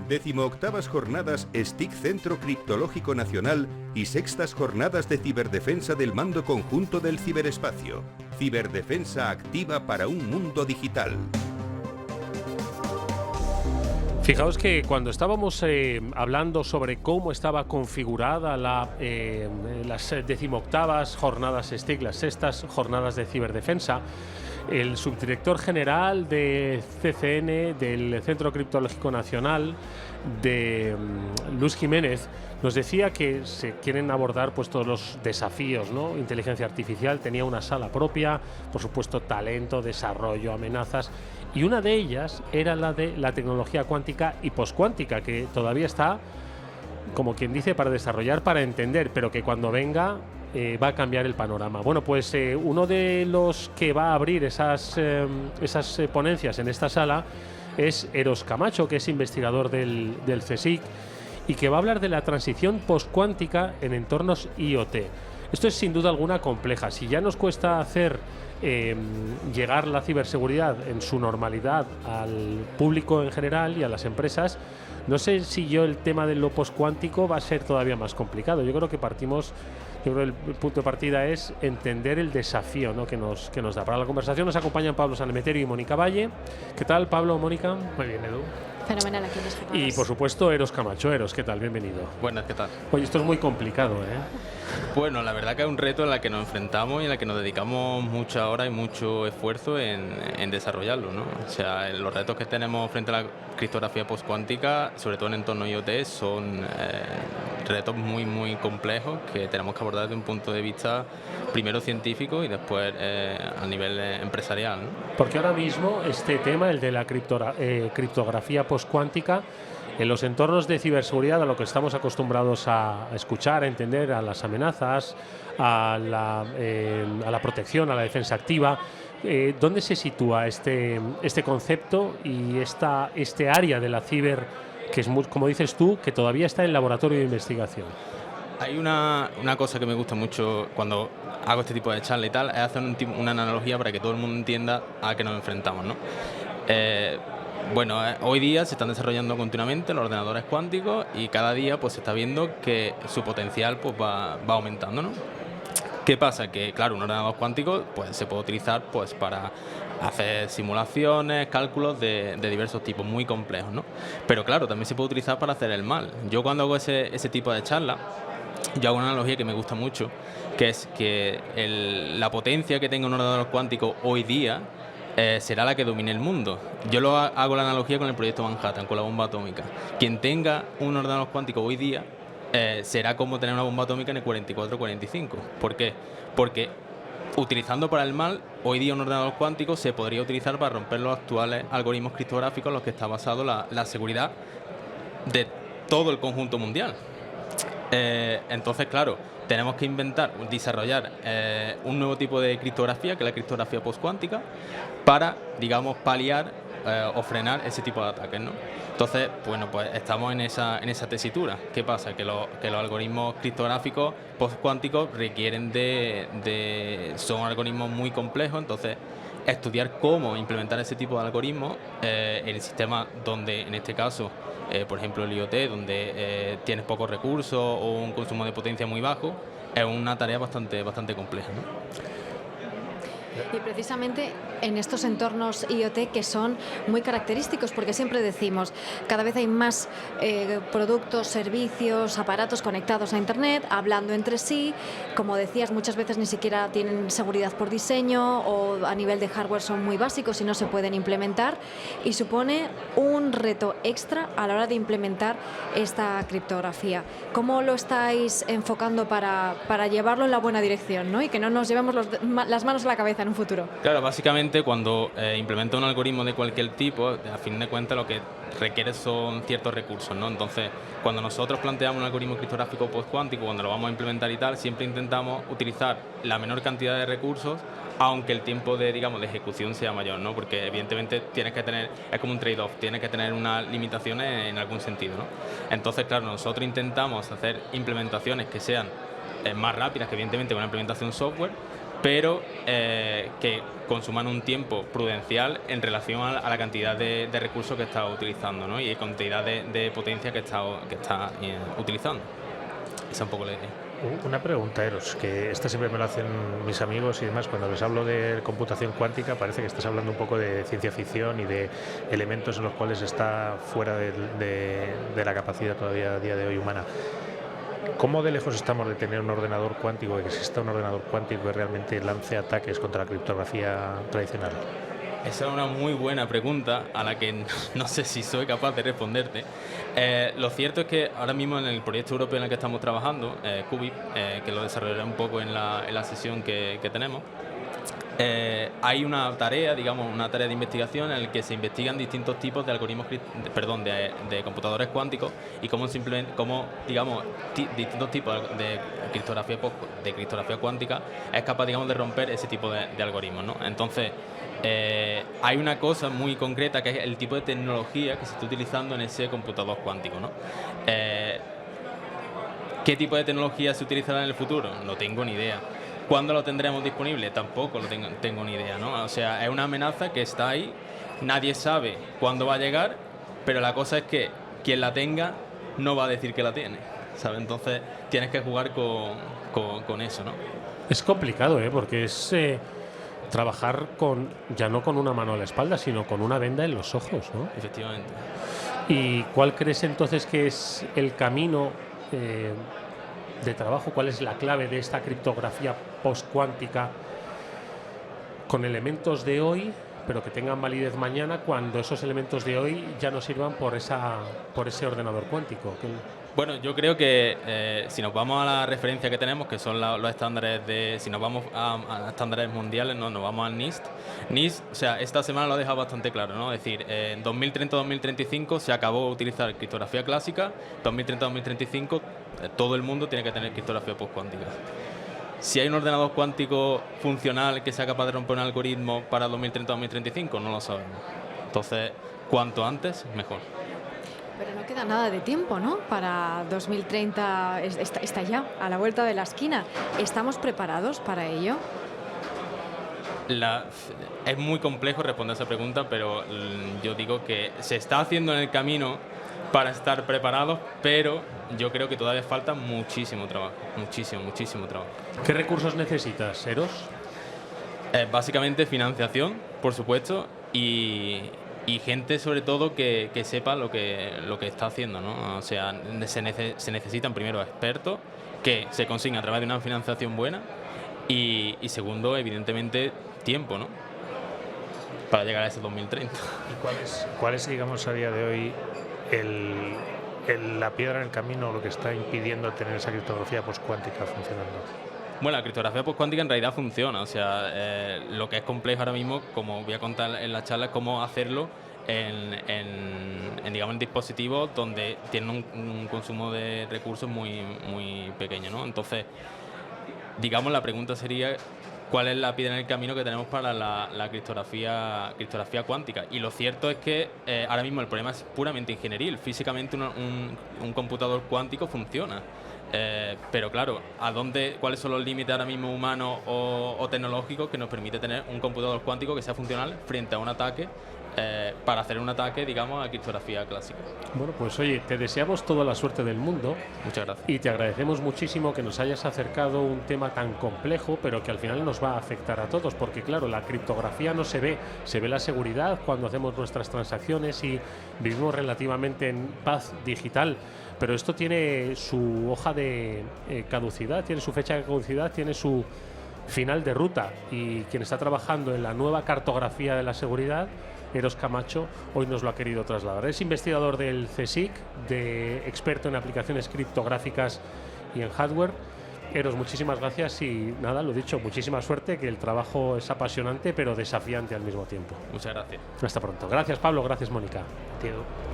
18ª Jornadas STIC Centro Criptológico Nacional y 6ª Jornadas de Ciberdefensa del Mando Conjunto del Ciberespacio. Ciberdefensa activa para un mundo digital. Fijaos que cuando estábamos hablando sobre cómo estaba configurada las 18ª Jornadas STIC, las 6ª Jornadas de Ciberdefensa, el subdirector general de CCN, del Centro Criptológico Nacional, de Luis Jiménez, nos decía que se quieren abordar pues todos los desafíos, ¿no? Inteligencia artificial, tenía una sala propia, por supuesto talento, desarrollo, amenazas, y una de ellas era la de la tecnología cuántica y poscuántica, que todavía está, como quien dice, para desarrollar, para entender, pero que cuando venga va a cambiar el panorama. Bueno, pues uno de los que va a abrir esas ponencias en esta sala es Eros Camacho, que es investigador del CSIC y que va a hablar de la transición postcuántica en entornos IoT. Esto es sin duda alguna compleja. Si ya nos cuesta hacer llegar la ciberseguridad en su normalidad al público en general y a las empresas, no sé si el tema de lo postcuántico va a ser todavía más complicado. Yo creo que el punto de partida es entender el desafío, ¿no?, que nos da. Para la conversación nos acompañan Pablo Sanemeterio y Mónica Valle. ¿Qué tal, Pablo, Mónica? Muy bien, Edu. Fenomenal, aquí les Y por supuesto Eros Camacho. Eros, ¿qué tal? Bienvenido. Buenas, ¿qué tal? Oye, esto es muy complicado, ¿eh? Bueno, la verdad que es un reto en el que nos enfrentamos y en el que nos dedicamos muchas horas y mucho esfuerzo en desarrollarlo, ¿no? O sea, los retos que tenemos frente a la criptografía postcuántica, sobre todo en entornos IoT, son retos muy, muy complejos que tenemos que abordar desde un punto de vista primero científico y después a nivel empresarial, ¿no? Porque ahora mismo este tema, el de la criptografía postcuántica, en los entornos de ciberseguridad, a lo que estamos acostumbrados a escuchar, a entender, a las amenazas, a la protección, a la defensa activa, ¿dónde se sitúa este concepto y este área de la ciber que es, como dices tú, que todavía está en laboratorio de investigación? Hay una cosa que me gusta mucho cuando hago este tipo de charla y tal, es hacer una analogía para que todo el mundo entienda a qué nos enfrentamos, ¿no? Bueno, hoy día se están desarrollando continuamente los ordenadores cuánticos y cada día pues se está viendo que su potencial pues va aumentando, ¿no? ¿Qué pasa? Que claro, un ordenador cuántico pues se puede utilizar pues para hacer simulaciones, cálculos de diversos tipos muy complejos, ¿no? Pero claro, también se puede utilizar para hacer el mal. Yo cuando hago ese tipo de charla, yo hago una analogía que me gusta mucho, que es que la potencia que tenga un ordenador cuántico hoy día será la que domine el mundo. Yo hago la analogía con el proyecto Manhattan, con la bomba atómica. Quien tenga un ordenador cuántico hoy día será como tener una bomba atómica en el 44-45. ¿Por qué? Porque utilizando para el mal, hoy día un ordenador cuántico se podría utilizar para romper los actuales algoritmos criptográficos en los que está basado la seguridad de todo el conjunto mundial. Entonces, claro, tenemos que desarrollar un nuevo tipo de criptografía, que es la criptografía postcuántica, para, digamos, paliar o frenar ese tipo de ataques, ¿no? Entonces, bueno, pues estamos en esa tesitura. ¿Qué pasa? Que los algoritmos criptográficos postcuánticos requieren son algoritmos muy complejos, entonces estudiar cómo implementar ese tipo de algoritmos en el sistema donde, en este caso, por ejemplo el IoT, donde tienes pocos recursos o un consumo de potencia muy bajo, es una tarea bastante compleja, ¿no? Y precisamente en estos entornos IoT que son muy característicos, porque siempre decimos, cada vez hay más productos, servicios, aparatos conectados a Internet, hablando entre sí. Como decías, muchas veces ni siquiera tienen seguridad por diseño o a nivel de hardware son muy básicos y no se pueden implementar. Y supone un reto extra a la hora de implementar esta criptografía. ¿Cómo lo estáis enfocando para llevarlo en la buena dirección, ¿no? Y que no nos llevemos las manos a la cabeza en un futuro? Claro, básicamente cuando implementa un algoritmo de cualquier tipo, a fin de cuentas lo que requiere son ciertos recursos, ¿no? Entonces, cuando nosotros planteamos un algoritmo criptográfico postcuántico, cuando lo vamos a implementar y tal, siempre intentamos utilizar la menor cantidad de recursos, aunque el tiempo de ejecución sea mayor, ¿no? Porque evidentemente es como un trade-off, tienes que tener unas limitaciones en algún sentido, ¿no? Entonces, claro, nosotros intentamos hacer implementaciones que sean más rápidas que evidentemente una implementación software, pero que consuman un tiempo prudencial en relación a la cantidad de recursos que está utilizando, ¿no? Y cantidad de potencia que está utilizando. Esa es un poco la idea. Una pregunta, Eros, que esta siempre me lo hacen mis amigos y demás. Cuando les hablo de computación cuántica, parece que estás hablando un poco de ciencia ficción y de elementos en los cuales está fuera de la capacidad todavía a día de hoy humana. ¿Cómo de lejos estamos de tener un ordenador cuántico, que exista un ordenador cuántico que realmente lance ataques contra la criptografía tradicional? Esa es una muy buena pregunta a la que no sé si soy capaz de responderte. Lo cierto es que ahora mismo en el proyecto europeo en el que estamos trabajando, QUBIP, que lo desarrollaré un poco en la sesión que tenemos, hay una tarea, digamos, una tarea de investigación en la que se investigan distintos tipos de algoritmos, de computadores cuánticos y cómo digamos, distintos tipos de criptografía cuántica es capaz, digamos, de romper ese tipo de algoritmos, ¿no? Entonces, hay una cosa muy concreta que es el tipo de tecnología que se está utilizando en ese computador cuántico, ¿no? ¿Qué tipo de tecnología se utilizará en el futuro? No tengo ni idea. ¿Cuándo lo tendremos disponible? Tampoco lo tengo ni idea, ¿no? O sea, es una amenaza que está ahí, nadie sabe cuándo va a llegar, pero la cosa es que quien la tenga no va a decir que la tiene, ¿sabes? Entonces tienes que jugar con eso, ¿no? Es complicado, porque es trabajar ya no con una mano a la espalda, sino con una venda en los ojos, ¿no? Efectivamente. ¿Y cuál crees entonces que es el camino de trabajo? ¿Cuál es la clave de esta criptografía postcuántica con elementos de hoy, pero que tengan validez mañana, cuando esos elementos de hoy ya no sirvan por ese ordenador cuántico? Bueno, yo creo que si nos vamos a la referencia que tenemos, que son los estándares si nos vamos a estándares mundiales, nos vamos al NIST. NIST, o sea, esta semana lo ha dejado bastante claro, ¿no? Es decir, en 2030-2035 se acabó de utilizar criptografía clásica, 2030-2035 todo el mundo tiene que tener criptografía postcuántica. Si hay un ordenador cuántico funcional que sea capaz de romper un algoritmo para 2030-2035, no lo sabemos. Entonces, cuanto antes, mejor. Pero no queda nada de tiempo, ¿no? Para 2030 está ya a la vuelta de la esquina. ¿Estamos preparados para ello? Es muy complejo responder esa pregunta, pero yo digo que se está haciendo en el camino para estar preparados, pero yo creo que todavía falta muchísimo trabajo, muchísimo trabajo. ¿Qué recursos necesitas, Eros? Básicamente financiación, por supuesto, y gente sobre todo que sepa lo que está haciendo, ¿no? O sea, se necesitan primero expertos que se consiguen a través de una financiación buena y segundo, evidentemente, tiempo, ¿no? Para llegar a ese 2030. ¿Y cuál es, digamos, a día de hoy la piedra en el camino, lo que está impidiendo tener esa criptografía postcuántica funcionando? Bueno, la criptografía postcuántica en realidad funciona, o sea, lo que es complejo ahora mismo, como voy a contar en la charla, es cómo hacerlo en dispositivos donde tienen un consumo de recursos muy pequeño, ¿no? Entonces, digamos, la pregunta sería ¿cuál es la piedra en el camino que tenemos para la criptografía cuántica? Y lo cierto es que ahora mismo el problema es puramente ingenieril. Físicamente un computador cuántico funciona. Pero claro, ¿cuáles son los límites ahora mismo humanos o tecnológicos que nos permite tener un computador cuántico que sea funcional frente a un ataque, para hacer un ataque, digamos, a criptografía clásica? Bueno, pues oye, te deseamos toda la suerte del mundo. Muchas gracias. Y te agradecemos muchísimo que nos hayas acercado un tema tan complejo, pero que al final nos va a afectar a todos, porque claro, la criptografía no se ve la seguridad cuando hacemos nuestras transacciones y vivimos relativamente en paz digital. Pero esto tiene su hoja de caducidad, tiene su fecha de caducidad, tiene su final de ruta, y quien está trabajando en la nueva cartografía de la seguridad, Eros Camacho, hoy nos lo ha querido trasladar. Es investigador del CSIC, experto en aplicaciones criptográficas y en hardware. Eros, muchísimas gracias y nada, lo dicho, muchísima suerte, que el trabajo es apasionante pero desafiante al mismo tiempo. Muchas gracias. Hasta pronto. Gracias, Pablo. Gracias, Mónica. Tío.